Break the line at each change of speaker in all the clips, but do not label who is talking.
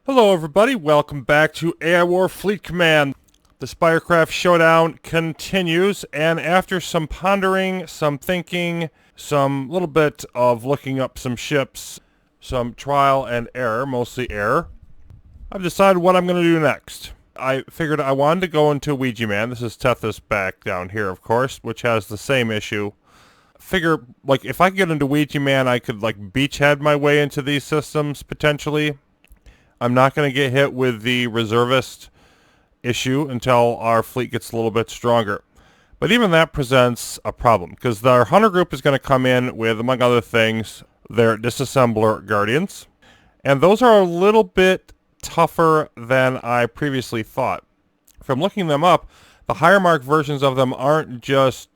Hello everybody, welcome back to AI War Fleet Command. The Spirecraft showdown continues, and after some pondering, some thinking, some little bit of looking up some ships, some trial and error, mostly error, I've decided what I'm going to do next. I figured I wanted to go into Wiegieman. This is Tethys back down here, of course, which has the same issue. Figure, like, if I get into Wiegieman, I could, like, beachhead my way into these systems, potentially. I'm not going to get hit with the reservist issue until our fleet gets a little bit stronger. But even that presents a problem, because our hunter group is going to come in with, among other things, their disassembler guardians. And those are a little bit tougher than I previously thought. From looking them up, the higher mark versions of them aren't just,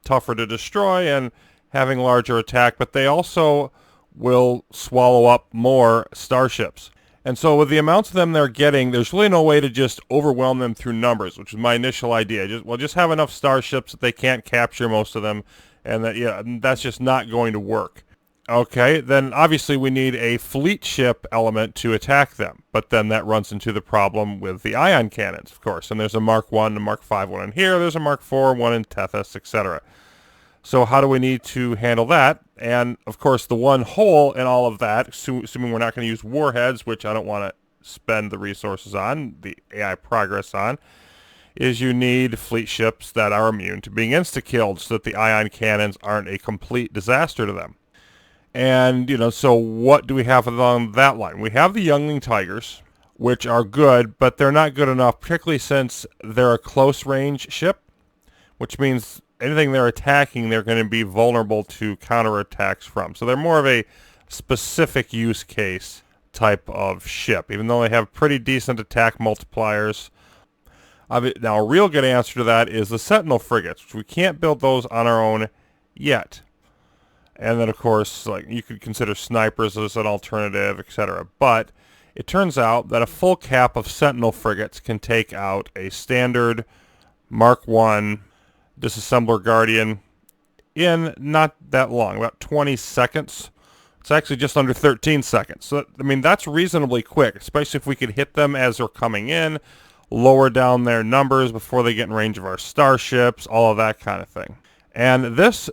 tougher to destroy and having larger attack, but they also will swallow up more starships. And so with the amounts of them they're getting, there's really no way to just overwhelm them through numbers, which is my initial idea. Just have enough starships that they can't capture most of them, and that's just not going to work. Okay, then obviously we need a fleet ship element to attack them, but then that runs into the problem with the ion cannons, of course. And there's a Mark 1 and Mark 5 one in here, there's a Mark 4 one in Tethys, etc. So how do we need to handle that? And, of course, the one hole in all of that, assuming we're not going to use warheads, which I don't want to spend the resources on, the AI progress on, is you need fleet ships that are immune to being insta-killed so that the ion cannons aren't a complete disaster to them. And, so what do we have along that line? We have the Youngling Tigers, which are good, but they're not good enough, particularly since they're a close-range ship, which means anything they're attacking, they're going to be vulnerable to counterattacks from. So they're more of a specific use case type of ship, even though they have pretty decent attack multipliers. Now, a real good answer to that is the Sentinel Frigates, which we can't build those on our own yet. And then, of course, like you could consider snipers as an alternative, etc. But it turns out that a full cap of Sentinel Frigates can take out a standard Mark 1 disassembler guardian in not that long, about 20 seconds. It's actually just under 13 seconds. So, that's reasonably quick, especially if we could hit them as they're coming in, lower down their numbers before they get in range of our starships, all of that kind of thing. And this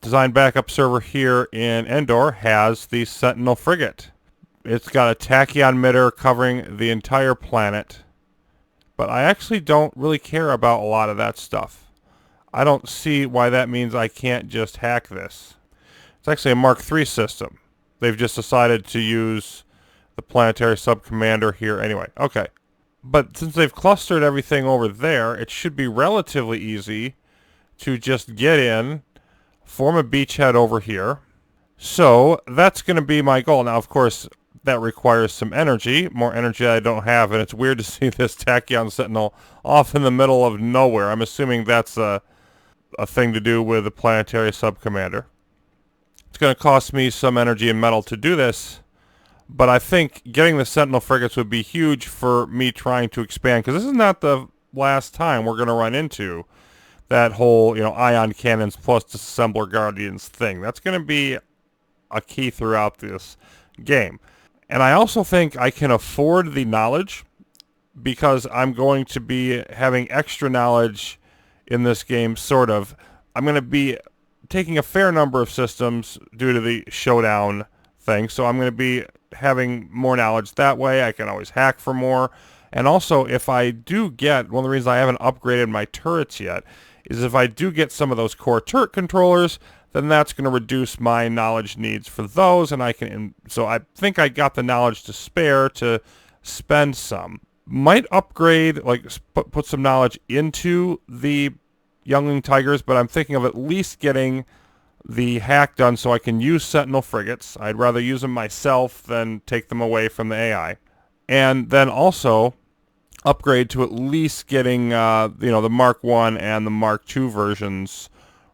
design backup server here in Endor has the Sentinel Frigate. It's got a tachyon emitter covering the entire planet. But I actually don't really care about a lot of that stuff. I don't see why that means I can't just hack this. It's actually a Mark III system. They've just decided to use the planetary sub-commander here anyway. Okay. But since they've clustered everything over there, it should be relatively easy to just get in, form a beachhead over here. So that's going to be my goal. Now, of course, that requires some energy, more energy I don't have, and it's weird to see this Tachyon Sentinel off in the middle of nowhere. I'm assuming that's a thing to do with the planetary sub-commander. It's going to cost me some energy and metal to do this, but I think getting the Sentinel Frigates would be huge for me trying to expand, because this is not the last time we're going to run into that whole, ion cannons plus disassembler guardians thing. That's going to be a key throughout this game. And I also think I can afford the knowledge because I'm going to be having extra knowledge in this game, sort of. I'm going to be taking a fair number of systems due to the showdown thing, so I'm going to be having more knowledge that way. I can always hack for more. And also, if I do get, one of the reasons I haven't upgraded my turrets yet, is if I do get some of those core turret controllers, then that's going to reduce my knowledge needs for those, and so I think I got the knowledge to spare to spend some. Might upgrade, put some knowledge into the Youngling Tigers, but I'm thinking of at least getting the hack done so I can use Sentinel Frigates. I'd rather use them myself than take them away from the AI. And then also upgrade to at least getting, the Mark 1 and the Mark 2 versions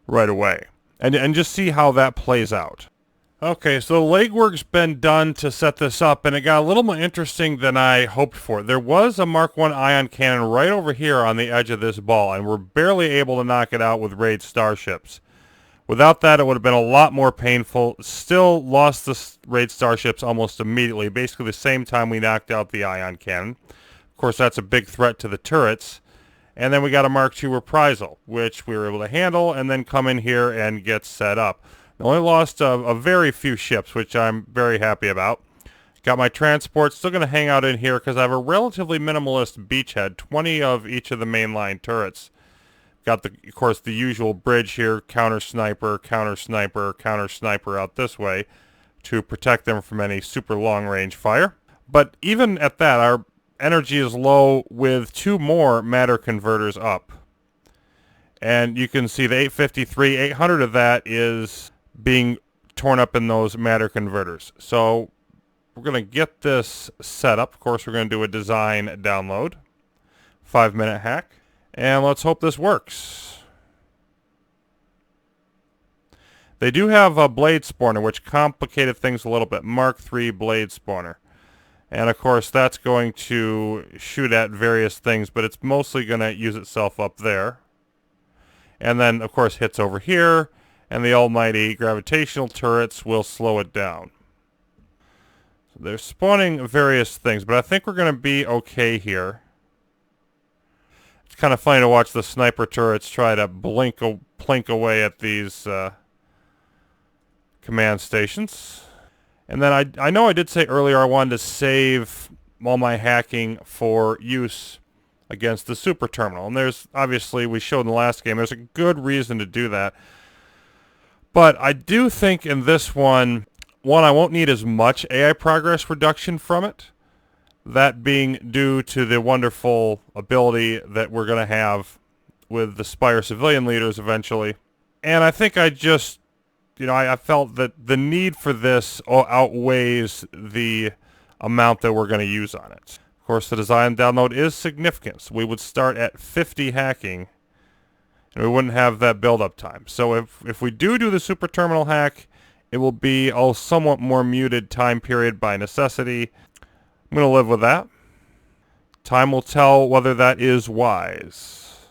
right away. And just see how that plays out. Okay, so the legwork's been done to set this up, and it got a little more interesting than I hoped for. There was a Mark 1 ion cannon right over here on the edge of this ball, and we're barely able to knock it out with raid starships. Without that, it would have been a lot more painful. Still lost the raid starships almost immediately, basically the same time we knocked out the ion cannon. Of course, that's a big threat to the turrets. And then we got a Mark II reprisal, which we were able to handle and then come in here and get set up. I only lost a very few ships, which I'm very happy about. Got my transport, still going to hang out in here because I have a relatively minimalist beachhead, 20 of each of the mainline turrets. Got, of course, the usual bridge here, counter sniper, counter sniper, counter sniper out this way to protect them from any super long-range fire. But even at that, our energy is low with 2 more matter converters up. And you can see the 853, 800 of that is being torn up in those matter converters. So we're going to get this set up. Of course, we're going to do a design download. 5-minute hack. And let's hope this works. They do have a blade spawner, which complicated things a little bit. Mark III blade spawner. And of course, that's going to shoot at various things, but it's mostly going to use itself up there. And then, of course, hits over here, and the almighty gravitational turrets will slow it down. So they're spawning various things, but I think we're going to be okay here. It's kind of funny to watch the sniper turrets try to plink away at these command stations. And then I know I did say earlier I wanted to save all my hacking for use against the super terminal. And there's, obviously, we showed in the last game, there's a good reason to do that. But I do think in this one, I won't need as much AI progress reduction from it. That being due to the wonderful ability that we're going to have with the Spire civilian leaders eventually. And I think I just, I felt that the need for this outweighs the amount that we're going to use on it. Of course, the design download is significant. So we would start at 50 hacking, and we wouldn't have that build-up time. So if we do the super terminal hack, it will be a somewhat more muted time period by necessity. I'm going to live with that. Time will tell whether that is wise.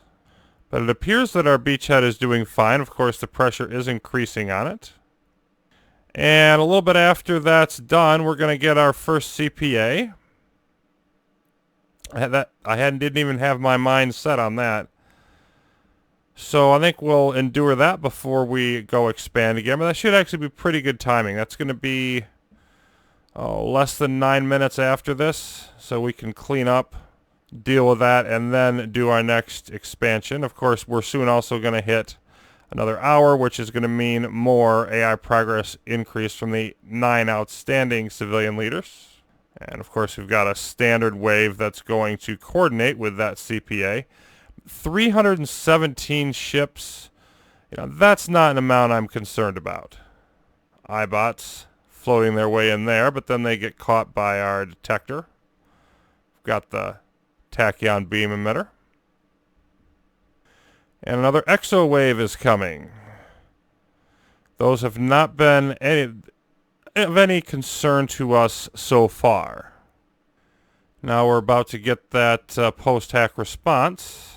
But it appears that our beachhead is doing fine. Of course, the pressure is increasing on it. And a little bit after that's done, we're going to get our first CPA. Didn't even have my mind set on that. So I think we'll endure that before we go expand again. But that should actually be pretty good timing. That's going to be less than 9 minutes after this. So we can clean up, deal with that, and then do our next expansion. Of course, we're soon also going to hit another hour, which is going to mean more AI progress increase from the 9 outstanding civilian leaders. And of course, we've got a standard wave that's going to coordinate with that CPA. 317 ships. That's not an amount I'm concerned about. iBots floating their way in there, but then they get caught by our detector. We've got the tachyon beam emitter. And another exo wave is coming. Those have not been of any concern to us so far. Now we're about to get that post-hack response.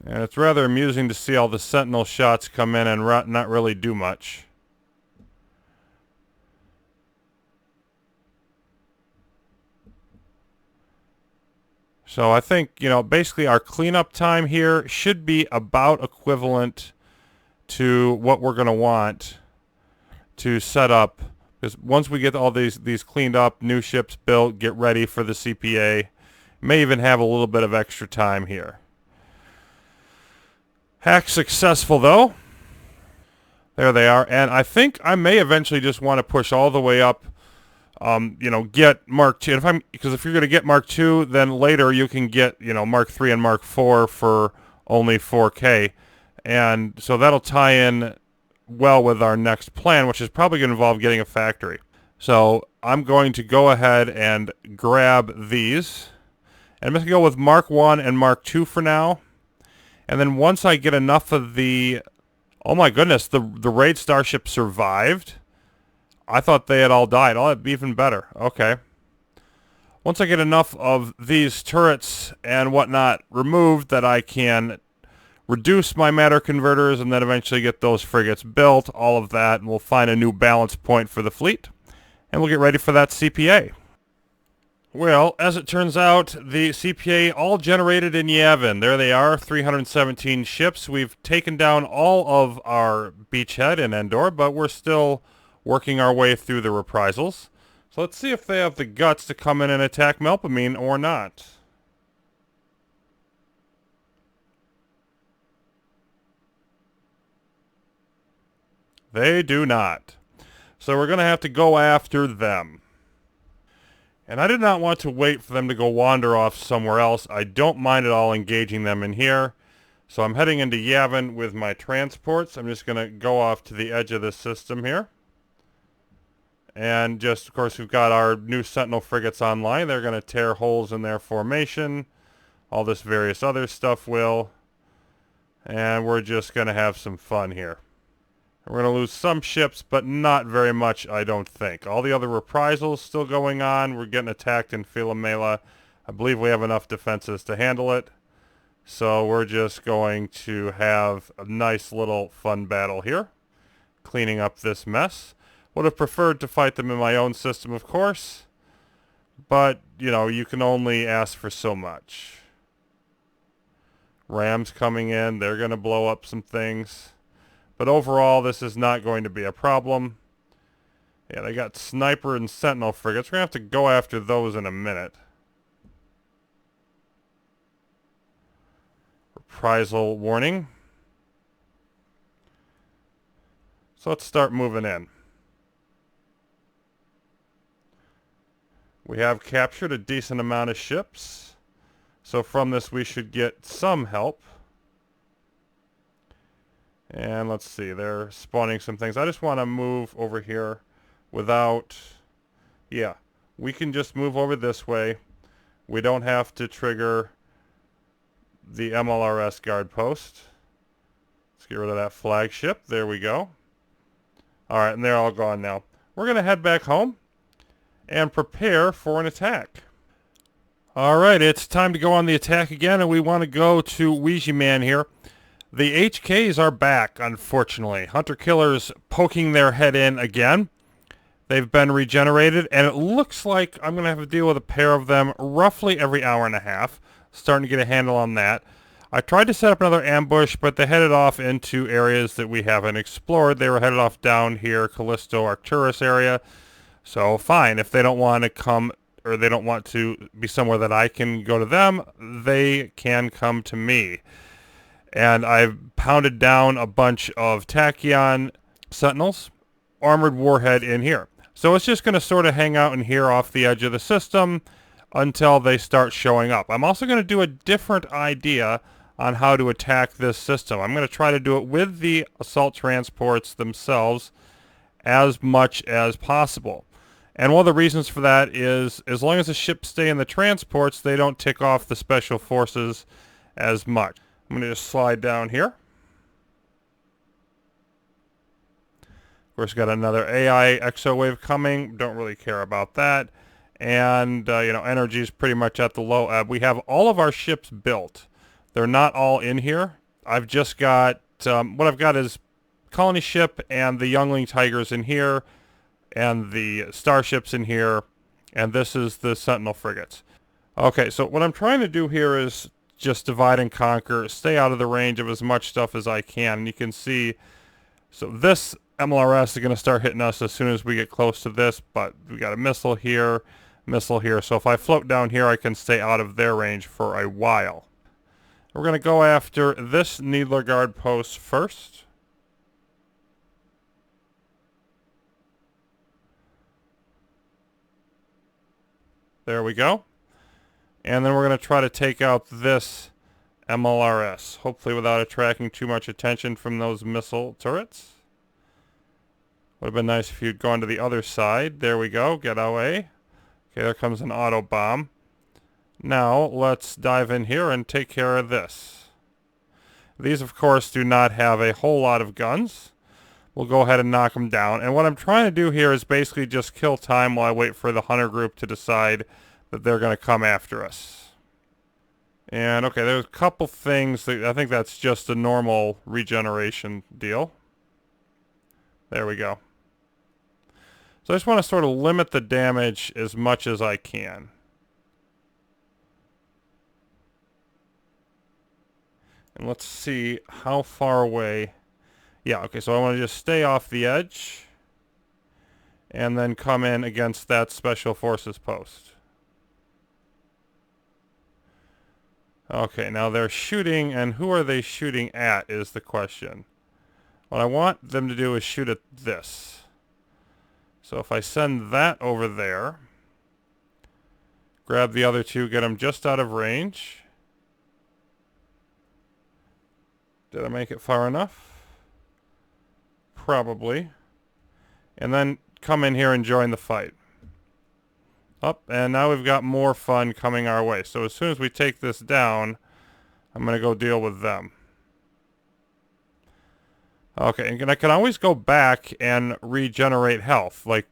And it's rather amusing to see all the Sentinel shots come in and not really do much. So I think, basically our cleanup time here should be about equivalent to what we're going to want to set up. Because once we get all these cleaned up, new ships built, get ready for the CPA, may even have a little bit of extra time here. Hack successful, though. There they are. And I think I may eventually just want to push all the way up, get Mark II. Because if you're going to get Mark II, then later you can get, Mark III and Mark IV for only 4K. And so that'll tie in well with our next plan, which is probably going to involve getting a factory. So I'm going to go ahead and grab these. And I'm going to go with Mark I and Mark II for now. And then once I get enough of the... Oh my goodness, the raid starship survived. I thought they had all died. Oh, even better. Okay. Once I get enough of these turrets and whatnot removed that I can reduce my matter converters and then eventually get those frigates built, all of that, and we'll find a new balance point for the fleet. And we'll get ready for that CPA. Well, as it turns out, the CPA all generated in Yavin. There they are, 317 ships. We've taken down all of our beachhead in Endor, but we're still working our way through the reprisals. So let's see if they have the guts to come in and attack Melpomene or not. They do not. So we're going to have to go after them. And I did not want to wait for them to go wander off somewhere else. I don't mind at all engaging them in here. So I'm heading into Yavin with my transports. I'm just going to go off to the edge of this system here. And just, of course, we've got our new Sentinel Frigates online. They're going to tear holes in their formation. All this various other stuff will. And we're just going to have some fun here. We're going to lose some ships, but not very much, I don't think. All the other reprisals still going on. We're getting attacked in Philomela. I believe we have enough defenses to handle it. So we're just going to have a nice little fun battle here. Cleaning up this mess. Would have preferred to fight them in my own system, of course. But, you know, you can only ask for so much. Rams coming in. They're going to blow up some things. But overall, this is not going to be a problem. Yeah, they got sniper and sentinel frigates. We're going to have to go after those in a minute. Reprisal warning. So let's start moving in. We have captured a decent amount of ships. So from this we should get some help. And let's see, they're spawning some things. I just want to move over here without... Yeah, we can just move over this way. We don't have to trigger the MLRS guard post. Let's get rid of that flagship. There we go. Alright, and they're all gone now. We're going to head back home and prepare for an attack. Alright, it's time to go on the attack again, and we want to go to Wiegieman here. The HKs are back, unfortunately. Hunter-killers poking their head in again. They've been regenerated, and it looks like I'm going to have to deal with a pair of them roughly every hour and a half. Starting to get a handle on that. I tried to set up another ambush, but they headed off into areas that we haven't explored. They were headed off down here, Callisto, Arcturus area. So fine, if they don't want to come, or they don't want to be somewhere that I can go to them, they can come to me. And I've pounded down a bunch of Tachyon Sentinels, armored warhead in here. So it's just going to sort of hang out in here off the edge of the system until they start showing up. I'm also going to do a different idea on how to attack this system. I'm going to try to do it with the assault transports themselves as much as possible. And one of the reasons for that is as long as the ships stay in the transports, they don't tick off the special forces as much. I'm going to just slide down here. Of course, got another AI exo wave coming. Don't really care about that. And, you know, energy is pretty much at the low ebb. We have all of our ships built. They're not all in here. I've just got, what I've got is colony ship and the youngling tigers in here, and the starships in here, and this is the Sentinel Frigates. Okay, so what I'm trying to do here is just divide and conquer, stay out of the range of as much stuff as I can. And you can see, so this MLRS is going to start hitting us as soon as we get close to this, but we got a missile here, missile here. So if I float down here, I can stay out of their range for a while. We're going to go after this Needler Guard post first. There we go. And then we're going to try to take out this MLRS, hopefully without attracting too much attention from those missile turrets. Would have been nice if you'd gone to the other side. There we go. Get away. Okay, there comes an auto bomb. Now, let's dive in here and take care of this. These, of course, do not have a whole lot of guns, we'll go ahead and knock them down. And what I'm trying to do here is basically just kill time while I wait for the hunter group to decide that they're going to come after us. And okay, there's a couple things that I think that's just a normal regeneration deal. There we go. So I just want to sort of limit the damage as much as I can. And let's see how far away. Yeah, okay, so I want to just stay off the edge and then come in against that Special Forces post. Okay, now they're shooting, and who are they shooting at is the question. What I want them to do is shoot at this. So if I send that over there, grab the other two, get them just out of range. Did I make it far enough? Probably. And then come in here and join the fight. Up, and now we've got more fun coming our way. So as soon as we take this down, I'm going to go deal with them. Okay, and I can always go back and regenerate health, like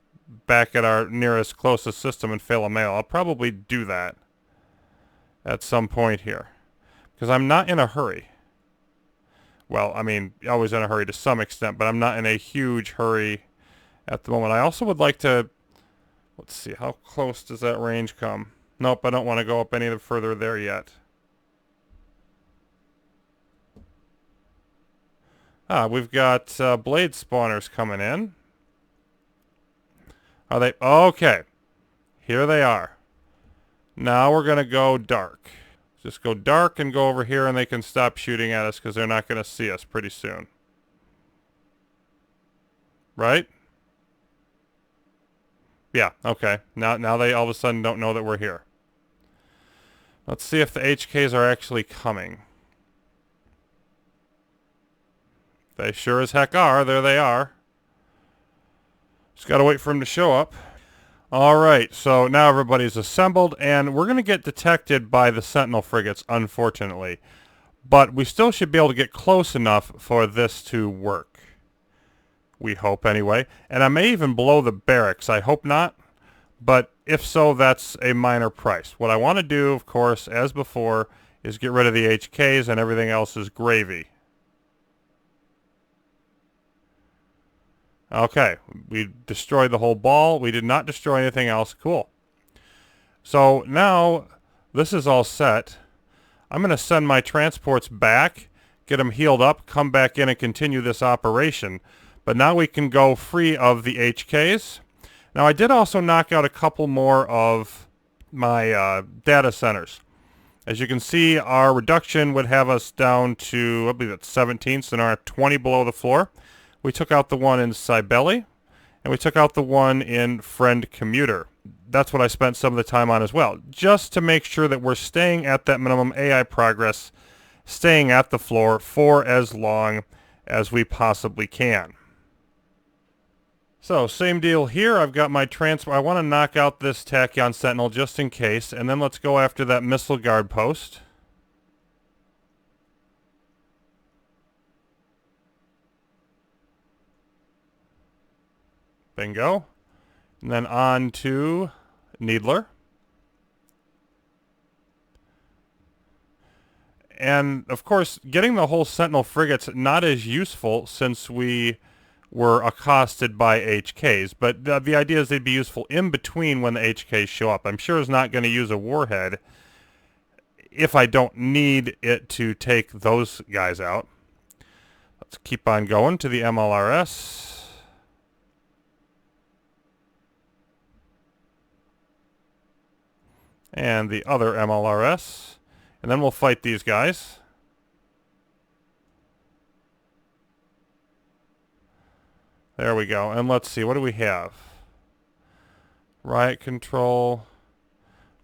back at our nearest closest system and fail a mail. I'll probably do that at some point here, because I'm not in a hurry. Well, I mean, always in a hurry to some extent, but I'm not in a huge hurry at the moment. I also would like to, let's see, how close does that range come? Nope, I don't want to go up any further there yet. We've got blade spawners coming in. Are they? Okay. Here they are. Now we're going to go dark. Just go dark and go over here and they can stop shooting at us because they're not going to see us pretty soon. Right? Yeah, okay. Now they all of a sudden don't know that we're here. Let's see if the HKs are actually coming. They sure as heck are. There they are. Just got to wait for them to show up. All right, so now everybody's assembled, and we're going to get detected by the Sentinel Frigates, unfortunately. But we still should be able to get close enough for this to work. We hope, anyway. And I may even blow the barracks. I hope not. But if so, that's a minor price. What I want to do, of course, as before, is get rid of the HKs, and everything else is gravy. Okay, we destroyed the whole ball. We did not destroy anything else. Cool. So now this is all set. I'm going to send my transports back, get them healed up, come back in and continue this operation. But now we can go free of the HKs. Now I did also knock out a couple more of my data centers. As you can see, our reduction would have us down to, I believe it's 17, so now we're 20 below the floor. We took out the one in Cybele, and we took out the one in Friend Commuter. That's what I spent some of the time on as well, just to make sure that we're staying at that minimum AI progress, staying at the floor for as long as we possibly can. So, same deal here. I've got my transport. I want to knock out this Tachyon Sentinel just in case, and then let's go after that missile guard post. Bingo. And then on to Needler. And, of course, getting the whole Sentinel Frigates not as useful since we were accosted by HKs. But the idea is they'd be useful in between when the HKs show up. I'm sure it's not going to use a warhead if I don't need it to take those guys out. Let's keep on going to the MLRS. And the other MLRS. And then we'll fight these guys. There we go. And let's see, what do we have? Riot control.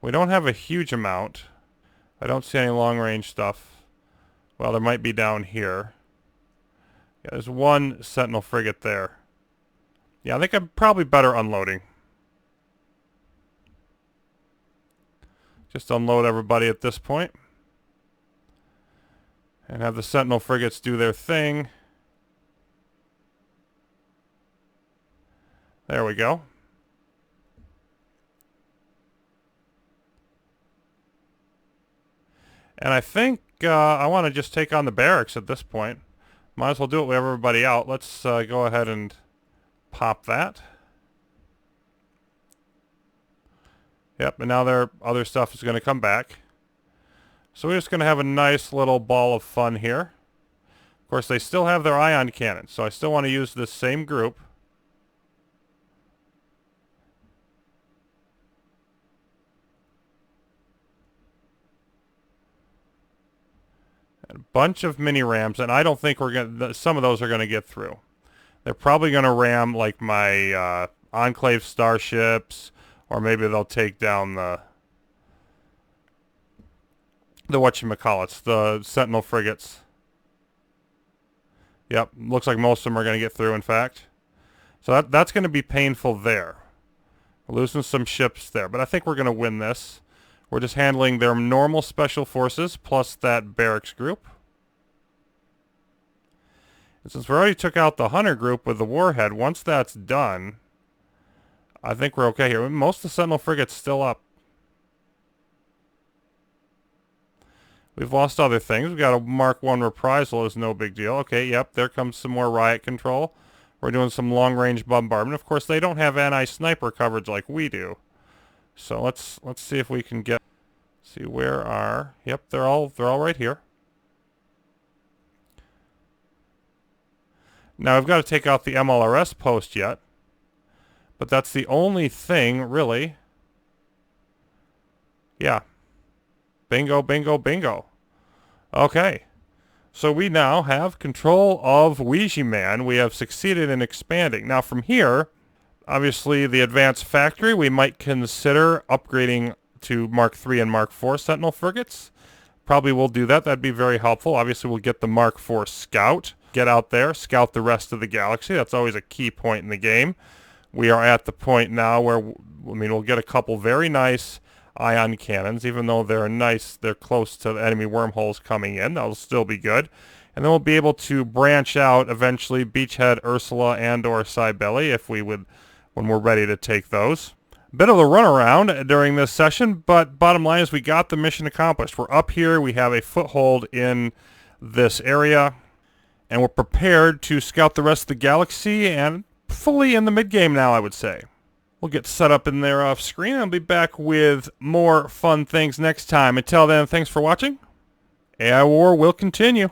We don't have a huge amount. I don't see any long-range stuff. Well, there might be down here. Yeah, there's one Sentinel frigate there. Yeah, I think I'm probably better unloading. Just unload everybody at this point. And have the Sentinel frigates do their thing. There we go. And I think I want to just take on the barracks at this point. Might as well do it with everybody out. Let's go ahead and pop that. Yep, and now their other stuff is going to come back. So we're just going to have a nice little ball of fun here. Of course, they still have their ion cannons, so I still want to use this same group. A bunch of mini rams, and I don't think we're going. Some of those are going to get through. They're probably going to ram like my Enclave starships, or maybe they'll take down the whatchamacallits, the Sentinel Frigates. Yep, looks like most of them are going to get through, in fact. So that's going to be painful there. We're losing some ships there, but I think we're going to win this. We're just handling their normal special forces plus that barracks group. And since we already took out the hunter group with the warhead, once that's done, I think we're okay here. Most of the Sentinel Frigates still up. We've lost other things. We've got a Mark 1 reprisal is no big deal. Okay, yep, there comes some more riot control. We're doing some long-range bombardment. Of course, they don't have anti-sniper coverage like we do. So let's see if we can get... See, where are... Yep, they're all right here. Now, I've got to take out the MLRS post yet. But that's the only thing, really. Yeah. Bingo, bingo, bingo. Okay. So we now have control of Wiegieman. We have succeeded in expanding. Now from here, obviously the advanced factory, we might consider upgrading to Mark 3 and Mark 4 Sentinel Frigates. Probably will do that. That'd be very helpful. Obviously we'll get the Mark 4 Scout. Get out there, scout the rest of the galaxy. That's always a key point in the game. We are at the point now where, I mean, we'll get a couple very nice ion cannons, even though they're nice, they're close to the enemy wormholes coming in. That'll still be good. And then we'll be able to branch out eventually Beachhead, Ursula, and or Cybele if we would, when we're ready to take those. Bit of a runaround during this session, but bottom line is we got the mission accomplished. We're up here, we have a foothold in this area, and we're prepared to scout the rest of the galaxy and fully in the mid-game now, I would say. We'll get set up in there off screen. I'll be back with more fun things next time. Until then, thanks for watching. AI War will continue.